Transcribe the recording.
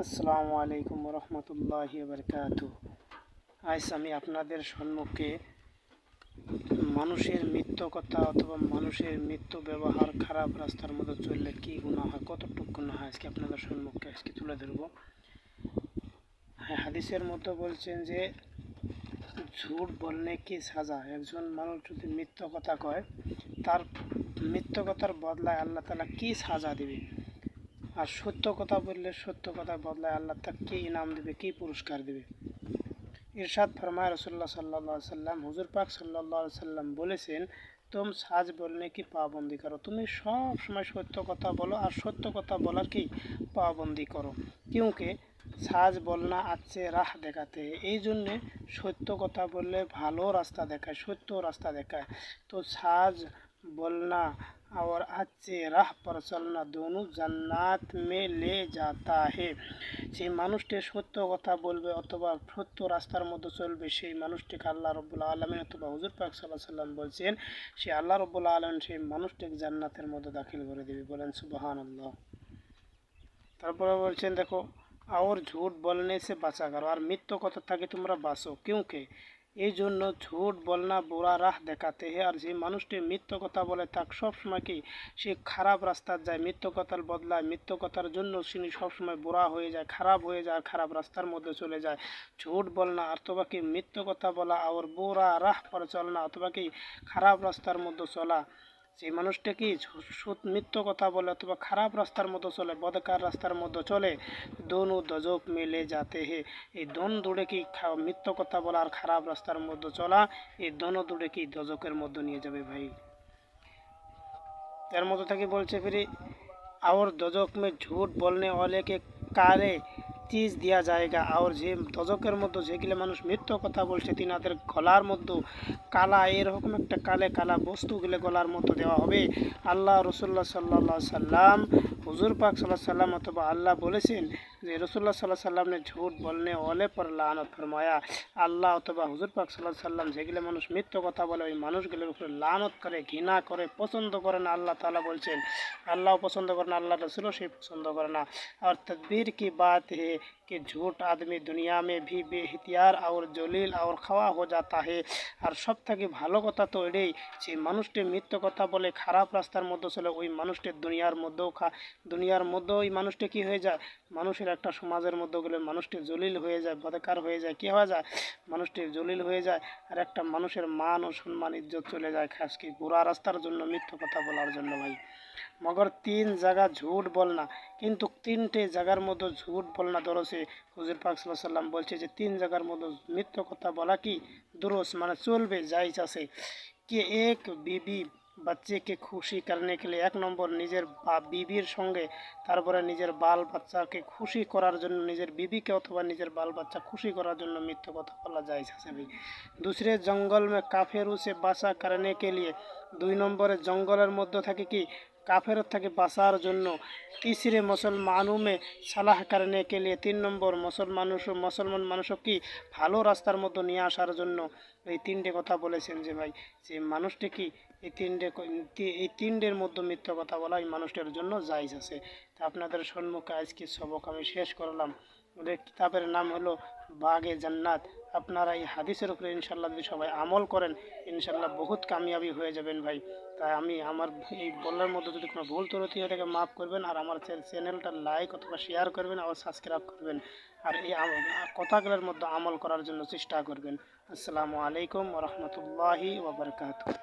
আসসালামু আলাইকুম রহমতুল্লাহি বারকাতুহু। আজ আমি আপনাদের সম্মুখে মানুষের মিথ্যা কথা অথবা মানুষের মিথ্যা ব্যবহার, খারাপ রাস্তার মধ্যে চললে কি গুনাহ হয়, কতটুকু গুনাহ হয়, আজকে আপনাদের সম্মুখে তুলে ধরব। হ্যাঁ, হাদিসের মধ্যে বলছেন যে ঝুট বললে কি সাজা। একজন মানুষ যদি মিথ্যা কথা কয়, তার মিথ্যা কথার বদলায় আল্লাহ তাআলা কি সাজা দিবে, আর সত্য কথা বললে সত্য কথা বদলায় আল্লাহ তাকে কী ইনাম দেবে, কী পুরস্কার দেবে। ইরশাদ ফরমায় রাসূলুল্লাহ সাল্লাল্লাহু আলাইহি সাল্লাম, হুজুর পাক সাল্লাল্লাহু আলাইহি সাল্লাম বলেছেন, তুম সাজ বলনে কি পাবন্দি করো, তুমি সব সময় সত্য কথা বলো আর সত্য কথা বলার কি পাবন্দি করো। কিউঁকি সাজ বলনা আচ্ছে রাহ দেখাতে, এই জন্যে সত্য কথা বললে ভালো রাস্তা দেখায়, সত্য রাস্তা দেখায়। তো সাজ बोलना और अच्छे राह पर चलना दोनों জান্নাত में ले जाता है। সেই মানুষটি সত্য কথা বলবে অথবা সত্য রাস্তার মধ্যে চলবে, সেই মানুষটিকে আল্লাহ রব্বুল আলামিন অথবা হুজুর পাক সাল্লাল্লাহু আলাইহি সাল্লাম বলছেন, সে আল্লাহ রব্বুল আলামিন সেই মানুষটিকে জান্নাতের মধ্যে দাখিল করে দেবে। বলেন সুবহানাল্লাহ। তারপরে বলছেন, দেখো, আর ঝুট বলনে সে বাঁচা করো, আর মিথ্যা কথা থেকে তোমরা বাঁচো। কিউঁকি এই জন্য ঝুট বলনা বুড়া রাহ দেখাতে হে, আর যে মানুষটি মিথ্যা কথা বলে তাকে সবসময় কি সে খারাপ রাস্তায় যায়, মিথ্যা কথার বদলায়, মিথ্যা কথার জন্য সে সবসময় বুড়া হয়ে যায়, খারাপ হয়ে যায়, খারাপ রাস্তার মধ্যে চলে যায়। ঝুট বলনা অথবা কি মিথ্যা কথা বলা, আর বুড়া রাহ পর চলনা অথবা কি খারাপ রাস্তার মধ্যে চলা। সেই মানুষটা কি মিথ্যা কথা বলে অথবা খারাপ রাস্তার মধ্যে চলে, বদকার রাস্তার মধ্যে চলে, দোনো দজক মেলে যাতে হে, এই দোন দূরে কি মিথ্যা কথা বলা আর খারাপ রাস্তার মধ্যে চলা, এই দোনো দূরে কি দজকের মধ্যে নিয়ে যাবে ভাই। এর মধ্যে থেকে বলছে ফিরে, और दजक में झूठ बोलने वाले के काले চিজ দেওয়া জায়গা, আর যে দজকের মধ্যে যেগুলো মানুষ মিথ্যা কথা বলছে তিনাদের গলার মধ্যে কালা এরকম একটা কালে কালা বস্তুগুলো গলার মধ্যে দেওয়া হবে। আল্লাহ রসুল্লাহ সাল্লাল্লাহু আলাইহি সাল্লাম, হুজুর পাক সাল্লাল্লাহু আলাইহি সাল্লাম অথবা আল্লাহ বলেছেন যে রসুল্লাহ সাল্লাল্লাহু আলাইহি সাল্লাম ने झूठ बोलने वाले पर लानत फरमाया। আল্লাহ অথবা হুজুর পাক সাল্লাল্লাহু আলাইহি সাল্লাম যেগুলো মানুষ মিথ্যা কথা বলে ওই মানুষগুলোর উপরে লানত করে, ঘৃণা করে, পছন্দ করে না। আল্লাহ তাআলা বলছেন, আল্লাহ পছন্দ করে না, আল্লাহ রসুলও সেই পছন্দ করে না। और तदबीर की बात है कि झूठ आदमी दुनिया में भी बेहतियार और जलील और खवा हो जाता है। আর সব থেকে ভালো কথা তো এটাই, সেই মানুষটি মিথ্যা কথা বলে খারাপ রাস্তার মধ্যে চলে, ওই মানুষটি দুনিয়ার মধ্যেও ওই মানুষটি কী হয়ে যায়, মানুষের একটা সমাজের মধ্যে গেলে মানুষটি জলিল হয়ে যায়, বদকার হয়ে যায়, কী হয়ে যায়, মানুষটি জলিল হয়ে যায়, আর একটা মানুষের মান ও সম্মান ইজ্জত চলে যায়, খাস কি বুড়া রাস্তার জন্য, মিথ্যা কথা বলার জন্য ভাই। मगर 3 जगह झूठ बोलना, কিন্তু 3টে জায়গার মধ্যে ঝুট বলনা দরসে। হুজুর পাক সাল্লাল্লাহু আলাইহি সাল্লাম বলছে যে 3 জায়গার মধ্যে মিথ্যা কথা বলা কি দুরুস মানে চলবে, জায়েজ আছে। कि एक बीबी बच्चे के खुशी करने के लिए, 1 নম্বর নিজের বিবির সঙ্গে, তারপরে নিজের বাল বাচ্চাকে খুশি করার জন্য, নিজের বিবিকে অথবা নিজের বাল বাচ্চা খুশি করার জন্য মিথ্যা কথা বলা জায়েজ আছে ভাই। दूसरे जंगल में काफेरों से बचा करने के लिए, 2 নম্বরে জঙ্গলের মধ্যে থাকে কি কাফেরত থেকে বাঁচার জন্য। तीसरे मुसलमानों में সালাহ करने के लिए, 3 নম্বর মুসলমান মানুষও কি ভালো রাস্তার মধ্যে নিয়ে আসার জন্য। এই 3টে কথা বলেছেন যে ভাই, যে মানুষটি কি এই তিনটের মধ্যে মিথ্যা কথা বলা এই মানুষটার জন্য জায়েজ আছে। তা আপনাদের সম্মুখে আজকে সবক আমি শেষ করলাম। ওদের কিতাবের নাম হলো বাগে জান্নাত। আপনারা এই হাদিসের উপরে ইনশাল্লাহ যদি সবাই আমল করেন, ইনশাল্লাহ বহুত কামিয়াবি হয়ে যাবেন ভাই। তাই আমি আমার এই বলার মধ্যে যদি কোনো ভুল ত্রুটি হয় তাকে মাফ করবেন, আর আমার চ্যানেলটা লাইক অথবা শেয়ার করবেন, আবার সাবস্ক্রাইব করবেন, আর এই কথাগুলোর মধ্যে আমল করার জন্য চেষ্টা করবেন। আসসালামু আলাইকুম ওয়া রাহমাতুল্লাহি ওয়া বারাকাতুহু।